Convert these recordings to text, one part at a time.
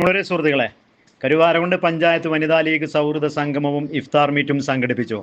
വളരെ സുഹൃത്തുക്കളെ, കരുവാരകുണ്ട് പഞ്ചായത്ത് വനിതാ ലീഗ് സൗഹൃദ സംഗമവും ഇഫ്താർ മീറ്റും സംഘടിപ്പിച്ചു.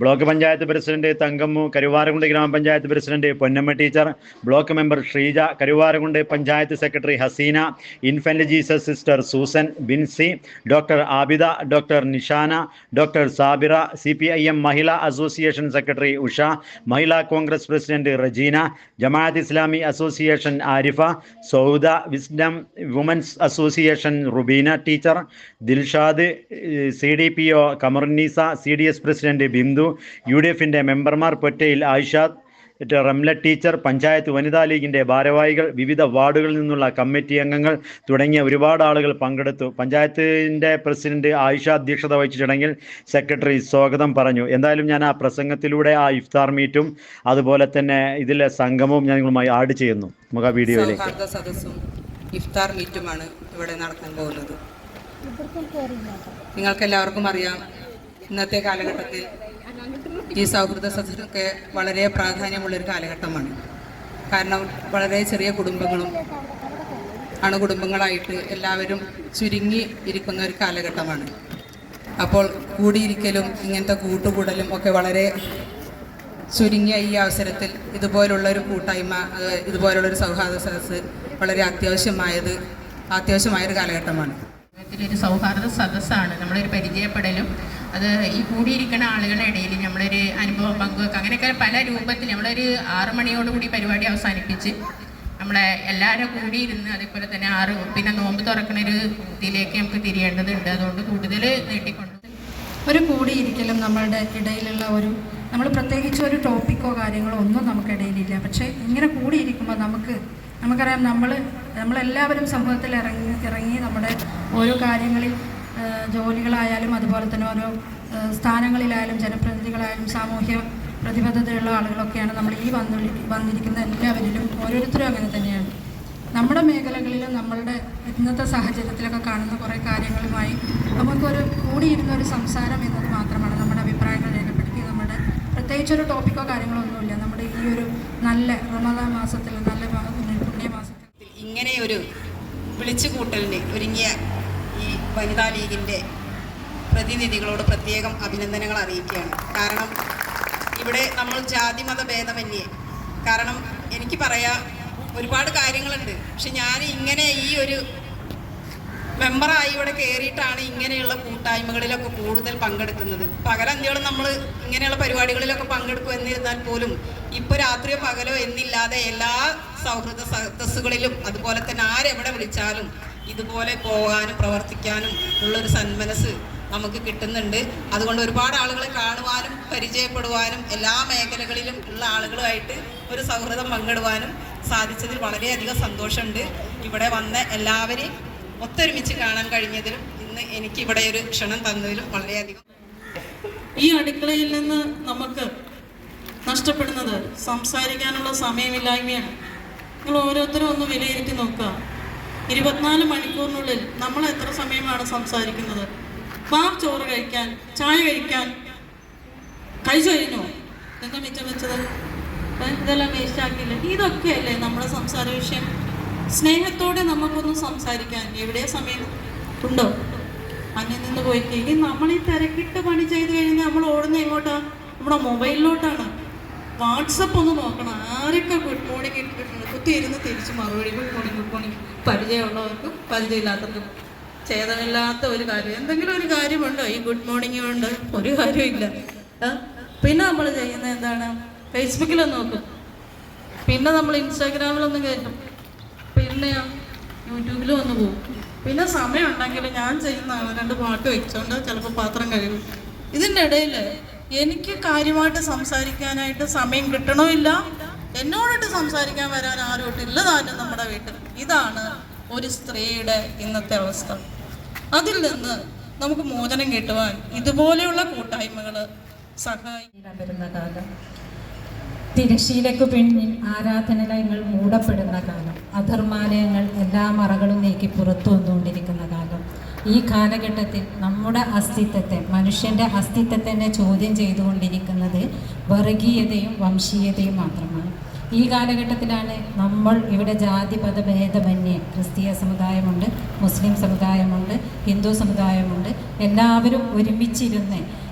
ബ്ലോക്ക് പഞ്ചായത്ത് പ്രസിഡന്റ് തങ്കമ്മു, കരുവാരകുണ്ട് ഗ്രാമപഞ്ചായത്ത് president Ponnamma teacher, block member Sreeja, Karuvarakundu panchayat secretary Haseena, infant Jesus sister Susan, Binsy, doctor Abida, doctor Nishana, doctor Sabira, CPIM Mahila association secretary Usha, Mahila Congress president Rajeena, Jamaat Islami association Arifa, Sauda, wisdom women's association Rubeena teacher, Dilshad, CDPO Kamarunnisa, CDS president Bindu, UDFന്റെ മെമ്പർമാർ പൊറ്റയിൽ ആയിഷാദ്, റംല ടീച്ചർ, പഞ്ചായത്ത് വനിതാ ലീഗിന്റെ ഭാരവാഹികൾ, വിവിധ വാർഡുകളിൽ നിന്നുള്ള കമ്മിറ്റി അംഗങ്ങൾ തുടങ്ങിയ ഒരുപാട് ആളുകൾ പങ്കെടുത്തു. പഞ്ചായത്തിന്റെ പ്രസിഡന്റ് ആയിഷ അധ്യക്ഷത വഹിച്ച ചടങ്ങിൽ സെക്രട്ടറി സ്വാഗതം പറഞ്ഞു. എന്തായാലും ഞാൻ ആ പ്രസംഗത്തിലൂടെ ആ ഇഫ്താർ മീറ്റും അതുപോലെ തന്നെ ഇതിലെ സംഗമവും ഞാൻ നിങ്ങളുമായി ആഡ് ചെയ്യുന്നു. നമുക്ക് ആ വീഡിയോയിലേക്ക്. സദസ്സും ഇഫ്താർ മീറ്റുമാണ് ഇവിടെ നടക്കാൻ പോകുന്നത്. നിങ്ങൾക്കെല്ലാവർക്കും അറിയാം, ഇന്നത്തെ കാലഘട്ടത്തിൽ ഈ സൗഹൃദ സദസ്സൊക്കെ വളരെ പ്രാധാന്യമുള്ളൊരു കാലഘട്ടമാണ്. കാരണം വളരെ ചെറിയ കുടുംബങ്ങളും അണുകുടുംബങ്ങളായിട്ട് എല്ലാവരും ചുരുങ്ങി ഇരിക്കുന്ന ഒരു കാലഘട്ടമാണ്. അപ്പോൾ കൂടിയിരിക്കലും ഇങ്ങനത്തെ കൂട്ടുകൂടലും ഒക്കെ വളരെ ചുരുങ്ങിയ ഈ അവസരത്തിൽ ഇതുപോലുള്ളൊരു കൂട്ടായ്മ, ഇതുപോലുള്ളൊരു സൗഹാർദ്ദ സദസ്സ് വളരെ അത്യാവശ്യമായൊരു കാലഘട്ടമാണ്. ഒരു സൗഹാർദ്ദ സദസ്സാണ്, നമ്മളൊരു പരിചയപ്പെടലും അത് ഈ കൂടിയിരിക്കുന്ന ആളുകളുടെ ഇടയിൽ നമ്മളൊരു അനുഭവം പങ്കുവെക്കുക, അങ്ങനെയൊക്കെ പല രൂപത്തിൽ നമ്മളൊരു 6 മണിയോടുകൂടി പരിപാടി അവസാനിപ്പിച്ച് നമ്മളെ എല്ലാവരും കൂടിയിരുന്ന് അതേപോലെ തന്നെ പിന്നെ നോമ്പ് തുറക്കുന്നൊരു ഇതിലേക്ക് നമുക്ക് തിരിയേണ്ടതുണ്ട്. അതുകൊണ്ട് കൂടുതൽ നീട്ടിക്കൊണ്ട് ഒരു കൂടിയിരിക്കലും നമ്മളുടെ ഇടയിലുള്ള നമ്മൾ പ്രത്യേകിച്ച് ഒരു ടോപ്പിക്കോ കാര്യങ്ങളോ ഒന്നും നമുക്കിടയിലില്ല. പക്ഷേ ഇങ്ങനെ കൂടിയിരിക്കുമ്പോൾ നമുക്കറിയാം, നമ്മളെല്ലാവരും സമൂഹത്തിൽ ഇറങ്ങി നമ്മുടെ ഓരോ കാര്യങ്ങളിൽ ജോലികളായാലും അതുപോലെ തന്നെ ഓരോ സ്ഥാനങ്ങളിലായാലും ജനപ്രതിനിധികളായാലും സാമൂഹ്യ പ്രതിബദ്ധതയുള്ള ആളുകളൊക്കെയാണ് നമ്മൾ ഈ വന്നിരിക്കുന്ന എല്ലാവരിലും ഓരോരുത്തരും അങ്ങനെ തന്നെയാണ്. നമ്മുടെ മേഖലകളിലും നമ്മളുടെ ഇന്നത്തെ സാഹചര്യത്തിലൊക്കെ കാണുന്ന കുറേ കാര്യങ്ങളുമായി നമുക്കൊരു കൂടിയിരുന്ന ഒരു സംസാരം എന്നത് മാത്രമാണ് നമ്മുടെ അഭിപ്രായങ്ങൾ രേഖപ്പെടുത്തി. നമ്മുടെ പ്രത്യേകിച്ചൊരു ടോപ്പിക്കോ കാര്യങ്ങളോ ഒന്നുമില്ല. നമ്മുടെ ഈ ഒരു നല്ല റമദാൻ മാസത്തിൽ, നല്ല പുണ്യമാസത്തിൽ ഇങ്ങനെയൊരു വിളിച്ചുകൂട്ടലിന് ഒരുങ്ങിയ ഈ വനിതാ ലീഗിൻ്റെ പ്രതിനിധികളോട് പ്രത്യേകം അഭിനന്ദനങ്ങൾ അറിയിക്കുകയാണ്. കാരണം ഇവിടെ നമ്മൾ ജാതി മത ഭേദമന്യേ, കാരണം എനിക്ക് പറയാം ഒരുപാട് കാര്യങ്ങളുണ്ട്. പക്ഷെ ഞാൻ ഇങ്ങനെ ഈ ഒരു മെമ്പറായി ഇവിടെ കയറിയിട്ടാണ് ഇങ്ങനെയുള്ള കൂട്ടായ്മകളിലൊക്കെ കൂടുതൽ പങ്കെടുക്കുന്നത്. പകലന്തിയോളം നമ്മൾ ഇങ്ങനെയുള്ള പരിപാടികളിലൊക്കെ പങ്കെടുക്കും എന്നിരുന്നാൽ പോലും ഇപ്പോൾ രാത്രിയോ പകലോ എന്നില്ലാതെ എല്ലാ സൗഹൃദ സദസ്സുകളിലും അതുപോലെ തന്നെ ആരെവിടെ വിളിച്ചാലും ഇതുപോലെ പോകാനും പ്രവർത്തിക്കാനും ഉള്ളൊരു സന്മനസ് നമുക്ക് കിട്ടുന്നുണ്ട്. അതുകൊണ്ട് ഒരുപാട് ആളുകളെ കാണുവാനും പരിചയപ്പെടുവാനും എല്ലാ മേഖലകളിലും ഉള്ള ആളുകളുമായിട്ട് ഒരു സൗഹൃദം പങ്കിടുവാനും സാധിച്ചതിൽ വളരെയധികം സന്തോഷമുണ്ട്. ഇവിടെ വന്ന എല്ലാവരെയും ഒത്തൊരുമിച്ച് കാണാൻ കഴിഞ്ഞതിലും ഇന്ന് എനിക്ക് ഇവിടെ ഒരു ക്ഷണം തന്നതിലും വളരെയധികം. ഈ അടുക്കളയിൽ നിന്ന് നമുക്ക് നഷ്ടപ്പെടുന്നത് സംസാരിക്കാനുള്ള സമയമില്ലായ്മയാണ്. നിങ്ങൾ ഓരോരുത്തരും ഒന്ന് വിലയിരുത്തി നോക്കുക. 24 മണിക്കൂറിനുള്ളിൽ നമ്മൾ എത്ര സമയമാണ് സംസാരിക്കുന്നത്? ചോറ് കഴിക്കാൻ, ചായ കഴിക്കാൻ കഴിച്ചു കഴിഞ്ഞോ? എന്താ മിച്ചം വെച്ചത്? ഇതെല്ലാം വേസ്റ്റാക്കിയില്ല. ഇതൊക്കെയല്ലേ നമ്മുടെ സംസാര വിഷയം. സ്നേഹത്തോടെ നമുക്കൊന്ന് സംസാരിക്കാൻ എവിടെ സമയം ഉണ്ടോ? അന്യം നിന്ന് പോയിട്ട് ഇനി നമ്മൾ ഈ തിരക്കിട്ട് പണി ചെയ്ത് കഴിഞ്ഞാൽ നമ്മൾ ഓടുന്ന എങ്ങോട്ടാ? നമ്മുടെ മൊബൈലിലോട്ടാണ്. വാട്സപ്പ് ഒന്ന് നോക്കണം, ആരൊക്കെ ഗുഡ് മോർണിംഗ് ഇട്ടിട്ടുണ്ട്. കുത്തിയിരുന്ന് തിരിച്ച് മറുപടി ഗുഡ് മോർണിംഗ്. പരിചയമുള്ളവർക്കും പരിചയമില്ലാത്തവർക്കും ഛേദമില്ലാത്ത ഒരു കാര്യം. എന്തെങ്കിലും ഒരു കാര്യമുണ്ടോ ഈ ഗുഡ് മോർണിംഗ് കൊണ്ട്? ഒരു കാര്യമില്ല. പിന്നെ നമ്മൾ ചെയ്യുന്നത് എന്താണ്? ഫേസ്ബുക്കിലൊന്ന് നോക്കും, പിന്നെ നമ്മൾ ഇൻസ്റ്റാഗ്രാമിലൊന്ന് കയറ്റും, പിന്നെ യൂട്യൂബിലും ഒന്ന് പോകും. പിന്നെ സമയം ഉണ്ടെങ്കിൽ ഞാൻ ചെയ്യുന്നതാണ് 2 പാട്ട് വെച്ചോണ്ട് ചിലപ്പോൾ പാത്രം കഴുകും. ഇതിൻ്റെ ഇടയിൽ എനിക്ക് കാര്യമായിട്ട് സംസാരിക്കാനായിട്ട് സമയം കിട്ടണമില്ല. എന്നോടിട്ട് സംസാരിക്കാൻ വരാൻ ആരോട്ടില്ല താനും നമ്മുടെ വീട്ടിൽ. ഇതാണ് ഒരു സ്ത്രീയുടെ ഇന്നത്തെ അവസ്ഥ. അതിൽ നിന്ന് നമുക്ക് മോചനം കിട്ടുവാൻ ഇതുപോലെയുള്ള കൂട്ടായ്മകൾ സഹായിക്കുന്ന കാലം, തിരശീലയ്ക്കു പിന്നിൽ ആരാധനാലയങ്ങൾ മൂടപ്പെടുന്ന കാലം, അധർമാലയങ്ങൾ എല്ലാ മറകളും നീക്കി പുറത്തു വന്നുകൊണ്ടിരിക്കുന്ന കാലം. ഈ കാലഘട്ടത്തിൽ നമ്മുടെ അസ്തിത്വത്തെ, മനുഷ്യൻ്റെ അസ്തിത്വത്തെ ചോദ്യം ചെയ്തുകൊണ്ടിരിക്കുന്നത് വർഗീയതയും വംശീയതയും മാത്രമാണ്. ഈ കാലഘട്ടത്തിലാണ് നമ്മൾ ഇവിടെ ജാതി മതഭേദമന്യേ ക്രിസ്തീയ സമുദായമുണ്ട്, മുസ്ലിം സമുദായമുണ്ട്, ഹിന്ദു സമുദായമുണ്ട്, എല്ലാവരും ഒരുമിച്ചിരുന്ന്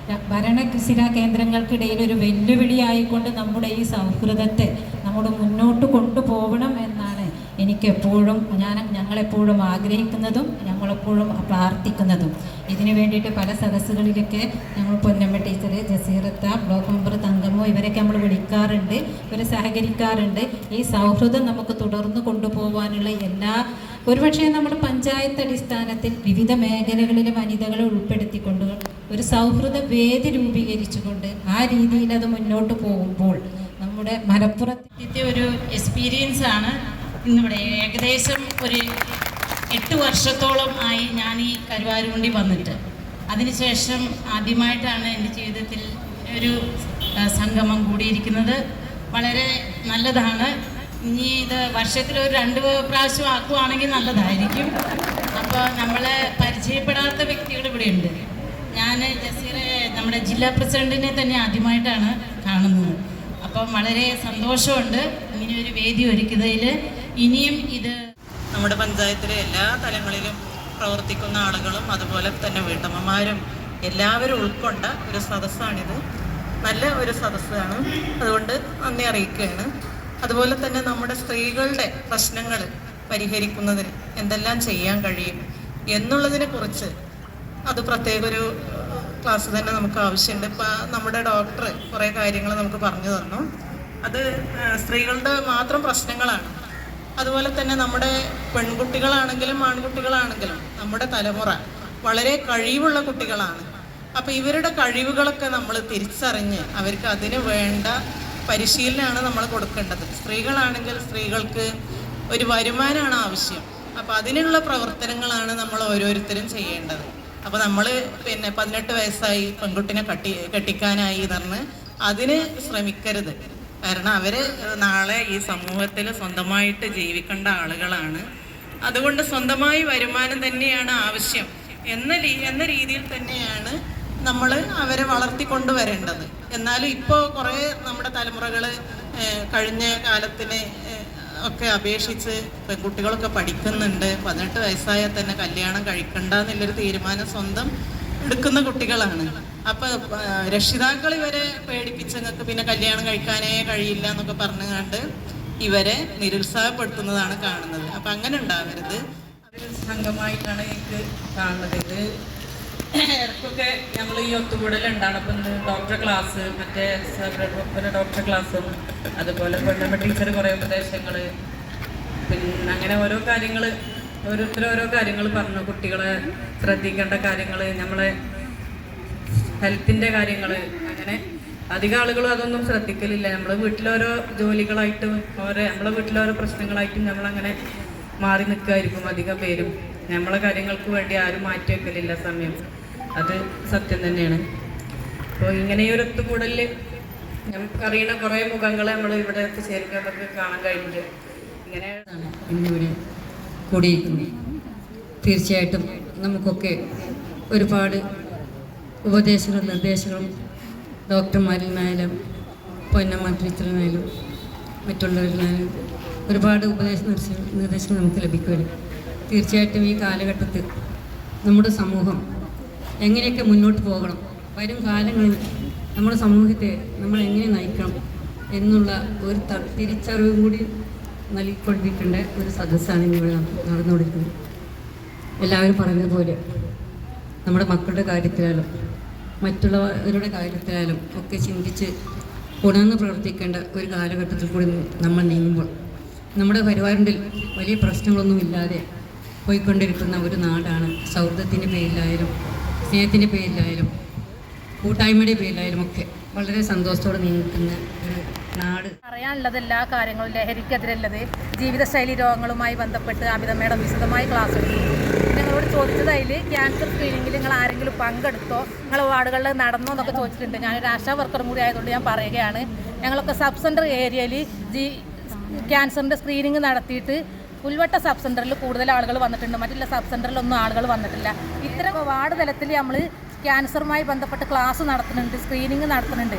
ഭരണശിലാ കേന്ദ്രങ്ങൾക്കിടയിൽ ഒരു വെല്ലുവിളിയായിക്കൊണ്ട് നമ്മുടെ ഈ സൗഹൃദത്തെ നമ്മൾ മുന്നോട്ട് കൊണ്ടുപോകണം എന്നാണ് എനിക്കെപ്പോഴും ഞങ്ങളെപ്പോഴും ആഗ്രഹിക്കുന്നതും ഞങ്ങളെപ്പോഴും പ്രാർത്ഥിക്കുന്നതും. ഇതിനു വേണ്ടിയിട്ട് പല സദസ്സുകളിലൊക്കെ ഞങ്ങൾ പൊന്നമ്മ ടീച്ചർ, ജസീറത്ത, ബ്ലോക്ക് മെമ്പർ തങ്കമ്മോ ഇവരൊക്കെ നമ്മൾ വിളിക്കാറുണ്ട്, ഇവർ സഹകരിക്കാറുണ്ട്. ഈ സൗഹൃദം നമുക്ക് തുടർന്ന് കൊണ്ടുപോകാനുള്ള ഒരുപക്ഷെ നമ്മൾ പഞ്ചായത്ത് അടിസ്ഥാനത്തിൽ വിവിധ മേഖലകളിൽ വനിതകളെ ഉൾപ്പെടുത്തിക്കൊണ്ട് ഒരു സൗഹൃദ വേദി രൂപീകരിച്ചുകൊണ്ട് ആ രീതിയിൽ അത് മുന്നോട്ട് പോകുമ്പോൾ നമ്മുടെ മലപ്പുറത്തെ ഒരു എക്സ്പീരിയൻസ് ആണ് ഇന്നിവിടെ. ഏകദേശം ഒരു 8 വർഷത്തോളം ആയി ഞാൻ ഈ കരുവാരുകുണ്ടി വന്നിട്ട്. അതിനുശേഷം ആദ്യമായിട്ടാണ് എൻ്റെ ജീവിതത്തിൽ ഒരു സംഗമം കൂടിയിരിക്കുന്നത്. വളരെ നല്ലതാണ്. ഇനി ഇത് വർഷത്തിലൊരു 2 പ്രാവശ്യം ആക്കുവാണെങ്കിൽ നല്ലതായിരിക്കും. അപ്പോൾ നമ്മളെ പരിചയപ്പെടാത്ത വ്യക്തികൾ ഇവിടെയുണ്ട്. ഞാൻ ജസീറെ നമ്മുടെ ജില്ലാ പ്രസിഡൻറ്റിനെ തന്നെ ആദ്യമായിട്ടാണ് കാണുന്നത്. അപ്പം വളരെ സന്തോഷമുണ്ട് ഇങ്ങനെ ഒരു വേദി ഒരുക്കുന്നതിൽ. ഇനിയും ഇത് നമ്മുടെ പഞ്ചായത്തിലെ എല്ലാ തലങ്ങളിലും പ്രവർത്തിക്കുന്ന ആളുകളും അതുപോലെ തന്നെ വീട്ടമ്മമാരും എല്ലാവരും ഉൾക്കൊണ്ട ഒരു സദസ്സാണിത്. നല്ല ഒരു സദസ്സാണ്, അതുകൊണ്ട് നന്ദി അറിയിക്കുകയാണ്. അതുപോലെ തന്നെ നമ്മുടെ സ്ത്രീകളുടെ പ്രശ്നങ്ങൾ പരിഹരിക്കുന്നതിന് എന്തെല്ലാം ചെയ്യാൻ കഴിയും എന്നുള്ളതിനെ കുറിച്ച് അത് പ്രത്യേക ഒരു ക്ലാസ് തന്നെ നമുക്ക് ആവശ്യമുണ്ട്. ഇപ്പം നമ്മുടെ ഡോക്ടർ കുറേ കാര്യങ്ങൾ നമുക്ക് പറഞ്ഞു തന്നു. അത് സ്ത്രീകളുടെ മാത്രം പ്രശ്നങ്ങളാണ്. അതുപോലെ തന്നെ നമ്മുടെ പെൺകുട്ടികളാണെങ്കിലും ആൺകുട്ടികളാണെങ്കിലും നമ്മുടെ തലമുറ വളരെ കഴിവുള്ള കുട്ടികളാണ്. അപ്പോൾ ഇവരുടെ കഴിവുകളൊക്കെ നമ്മൾ തിരിച്ചറിഞ്ഞ് അവർക്ക് അതിന് വേണ്ട പരിശീലനമാണ് നമ്മൾ കൊടുക്കേണ്ടത്. സ്ത്രീകളാണെങ്കിൽ സ്ത്രീകൾക്ക് ഒരു വരുമാനമാണ് ആവശ്യം. അപ്പോൾ അതിനുള്ള പ്രവർത്തനങ്ങളാണ് നമ്മൾ ഓരോരുത്തരും ചെയ്യേണ്ടത്. അപ്പോൾ നമ്മൾ 18 വയസ്സായി പെൺകുട്ടിനെ കെട്ടിക്കാനായി എന്ന് പറഞ്ഞ് അതിന് ശ്രമിക്കരുത്. കാരണം അവർ നാളെ ഈ സമൂഹത്തിൽ സ്വന്തമായിട്ട് ജീവിക്കേണ്ട ആളുകളാണ്. അതുകൊണ്ട് സ്വന്തമായി വരുമാനം തന്നെയാണ് ആവശ്യം എന്ന രീതിയിൽ തന്നെയാണ് നമ്മൾ അവരെ വളർത്തിക്കൊണ്ടുവരേണ്ടത്. എന്നാലും ഇപ്പോൾ കുറേ നമ്മുടെ തലമുറകൾ കഴിഞ്ഞ കാലത്തിന് ഒക്കെ അപേക്ഷിച്ച് പെൺകുട്ടികളൊക്കെ പഠിക്കുന്നുണ്ട്. 18 വയസ്സായാൽ തന്നെ കല്യാണം കഴിക്കണ്ട എന്നുള്ളൊരു തീരുമാനം സ്വന്തം എടുക്കുന്ന കുട്ടികളാണ്. അപ്പോൾ രക്ഷിതാക്കൾ ഇവരെ പേടിപ്പിച്ചങ്ങൾക്ക് പിന്നെ കല്യാണം കഴിക്കാനേ കഴിയില്ല എന്നൊക്കെ പറഞ്ഞുകൊണ്ട് ഇവരെ നിരുത്സാഹപ്പെടുത്തുന്നതാണ് കാണുന്നത്. അപ്പം അങ്ങനെ ഉണ്ടാവരുത്. സംഘമായിട്ടാണ് എനിക്ക് കാണുന്നത്. ഇത് ഇടയ്ക്കൊക്കെ ഞങ്ങൾ ഈ ഒത്തുകൂടലുണ്ടാണ്. അപ്പം ഡോക്ടർ ക്ലാസ്, മറ്റേ ഡോക്ടർ ക്ലാസ്സും അതുപോലെ പൊന്നമ്മ ടീച്ചർ കുറേ ഉപദേശങ്ങൾ, പിന്നെ അങ്ങനെ ഓരോ കാര്യങ്ങൾ ഓരോരുത്തരും ഓരോ കാര്യങ്ങൾ പറഞ്ഞു. കുട്ടികളെ ശ്രദ്ധിക്കേണ്ട കാര്യങ്ങൾ, നമ്മളെ ഹെൽത്തിൻ്റെ കാര്യങ്ങൾ, അങ്ങനെ അധികം ആളുകളും അതൊന്നും ശ്രദ്ധിക്കലില്ല. നമ്മൾ വീട്ടിലോരോ ജോലികളായിട്ടും നമ്മളെ വീട്ടിലോരോ പ്രശ്നങ്ങളായിട്ടും നമ്മളങ്ങനെ മാറി നിൽക്കുമായിരിക്കും അധികം പേരും. നമ്മളെ കാര്യങ്ങൾക്ക് വേണ്ടി ആരും മാറ്റി വെക്കലില്ല സമയം. അത് സത്യം തന്നെയാണ്. അപ്പോൾ ഇങ്ങനെ ഒരു ഒത്തുകൂടലിൽ നമുക്കറിയുന്ന കുറേ മുഖങ്ങളെ നമ്മൾ ഇവിടെ എത്തിച്ചേരുമ്പോൾ നമുക്ക് കാണാൻ കഴിഞ്ഞിട്ട് ഇങ്ങനെ ഇന്നിവിടെ കൂടിയിരിക്കുന്നു. തീർച്ചയായിട്ടും നമുക്കൊക്കെ ഒരുപാട് ഉപദേശങ്ങളും നിർദ്ദേശങ്ങളും ഡോക്ടർമാരിൽ നിന്നായാലും പൊന്നമ്മ ടീച്ചറിനായാലും മറ്റുള്ളവരിലായാലും ഒരുപാട് നിർദ്ദേശങ്ങൾ നമുക്ക് ലഭിക്കുമല്ലോ. തീർച്ചയായിട്ടും ഈ കാലഘട്ടത്തിൽ നമ്മുടെ സമൂഹം എങ്ങനെയൊക്കെ മുന്നോട്ട് പോകണം, വരും കാലങ്ങളിൽ നമ്മുടെ സമൂഹത്തെ നമ്മൾ എങ്ങനെ നയിക്കണം എന്നുള്ള ഒരു തിരിച്ചറിവും കൂടി നൽകിക്കൊണ്ടിരിക്കേണ്ട ഒരു സദസ്സാണ് ഇന്നിവിടെ നടന്നുകൊണ്ടിരിക്കുന്നത്. എല്ലാവരും പറഞ്ഞതുപോലെ നമ്മുടെ മക്കളുടെ കാര്യത്തിലായാലും മറ്റുള്ളവരുടെ കാര്യത്തിലായാലും ഒക്കെ ചിന്തിച്ച് ഉണർന്ന് പ്രവർത്തിക്കേണ്ട ഒരു കാലഘട്ടത്തിൽ കൂടി നമ്മൾ നീങ്ങുമ്പോൾ നമ്മുടെ കരുവാരുണ്ടിൽ വലിയ പ്രശ്നങ്ങളൊന്നുമില്ലാതെ പോയിക്കൊണ്ടിരിക്കുന്ന ഒരു നാടാണ്. സൗഹൃദത്തിൻ്റെ പേരിലായാലും സ്നേഹത്തിൻ്റെ പേരിലായാലും കൂട്ടായ്മയുടെ പേരിലായാലും ഒക്കെ വളരെ സന്തോഷത്തോടെ നീങ്ങുന്ന ഒരു നാട്. പറയാനുള്ളത് എല്ലാ കാര്യങ്ങളും ലഹരിക്കെതിരുള്ളത് ജീവിതശൈലി രോഗങ്ങളുമായി ബന്ധപ്പെട്ട് അമിതമേടം വിശദമായി ക്ലാസ് എടുത്തു. ഞങ്ങളോട് ചോദിച്ചതിൽ ക്യാൻസർ സ്ക്രീനിങ്ങിൽ നിങ്ങൾ ആരെങ്കിലും പങ്കെടുത്തോ, നിങ്ങൾ വാർഡുകളിൽ നടന്നോ എന്നൊക്കെ ചോദിച്ചിട്ടുണ്ട്. ഞാനൊരു ആശാ വർക്കറും കൂടി ആയതുകൊണ്ട് ഞാൻ പറയുകയാണ്, ഞങ്ങളൊക്കെ സബ് സെൻറ്റർ ഏരിയയിൽ ക്യാൻസറിൻ്റെ സ്ക്രീനിങ് നടത്തിയിട്ട് പുൽവട്ട സബ് സെൻറ്ററിൽ കൂടുതൽ ആളുകൾ വന്നിട്ടുണ്ട്, മറ്റുള്ള സബ് സെൻറ്ററിലൊന്നും ആളുകൾ വന്നിട്ടില്ല. ഇത്തരം വാർഡ് തലത്തിൽ നമ്മൾ ക്യാൻസറുമായി ബന്ധപ്പെട്ട് ക്ലാസ് നടത്തുന്നുണ്ട്, സ്ക്രീനിങ് നടത്തുന്നുണ്ട്.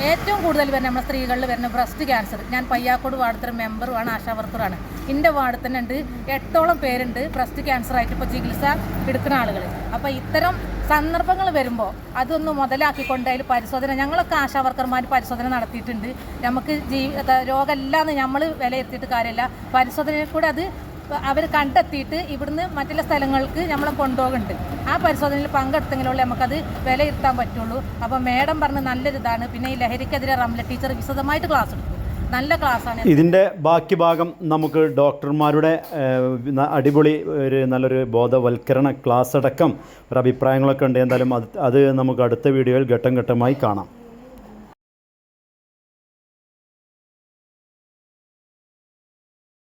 ഏറ്റവും കൂടുതൽ വരുന്ന നമ്മുടെ സ്ത്രീകളിൽ വരുന്ന ബ്രസ്റ്റ് ക്യാൻസർ. ഞാൻ പയ്യാക്കോട് വാർഡത്തെ മെമ്പറുമാണ്, ആശാ വർക്കറാണ്. എൻ്റെ വാർഡിൽ തന്നെ ഉണ്ട് 8ഓളം പേരുണ്ട് ബ്രസ്റ്റ് ക്യാൻസറായിട്ട് ഇപ്പോൾ ചികിത്സ എടുക്കുന്ന ആളുകൾ. അപ്പോൾ ഇത്തരം സന്ദർഭങ്ങൾ വരുമ്പോൾ അതൊന്ന് മുതലാക്കിക്കൊണ്ട് അതിൽ പരിശോധന, ഞങ്ങളൊക്കെ ആശാ വർക്കർമാർ പരിശോധന നടത്തിയിട്ടുണ്ട്. നമുക്ക് രോഗമല്ലാന്ന് നമ്മൾ വിലയിരുത്തിയിട്ട് കാര്യമില്ല, പരിശോധനയിൽ കൂടെ അത് അവർ കണ്ടെത്തിയിട്ട് ഇവിടുന്ന് മറ്റുള്ള സ്ഥലങ്ങൾക്ക് നമ്മളെ കൊണ്ടുപോകുന്നുണ്ട്. ആ പരിശോധനയിൽ പങ്കെടുത്തെങ്കിലുള്ള നമുക്കത് വിലയിരുത്താൻ പറ്റുള്ളൂ. അപ്പോൾ മേഡം പറഞ്ഞ് നല്ലൊരിതാണ്. പിന്നെ ഈ ലഹരിക്കെതിരെ റംല ടീച്ചർ വിശദമായിട്ട് ക്ലാസ് എടുക്കും, നല്ല ക്ലാസ്സാണ്. ഇതിൻ്റെ ബാക്കി ഭാഗം നമുക്ക് ഡോക്ടർമാരുടെ അടിപൊളി നല്ലൊരു ബോധവൽക്കരണ ക്ലാസ് അടക്കം ഒരു അഭിപ്രായങ്ങളൊക്കെ ഉണ്ട്. എന്തായാലും അത് നമുക്ക് അടുത്ത വീഡിയോയിൽ ഘട്ടം ഘട്ടമായി കാണാം.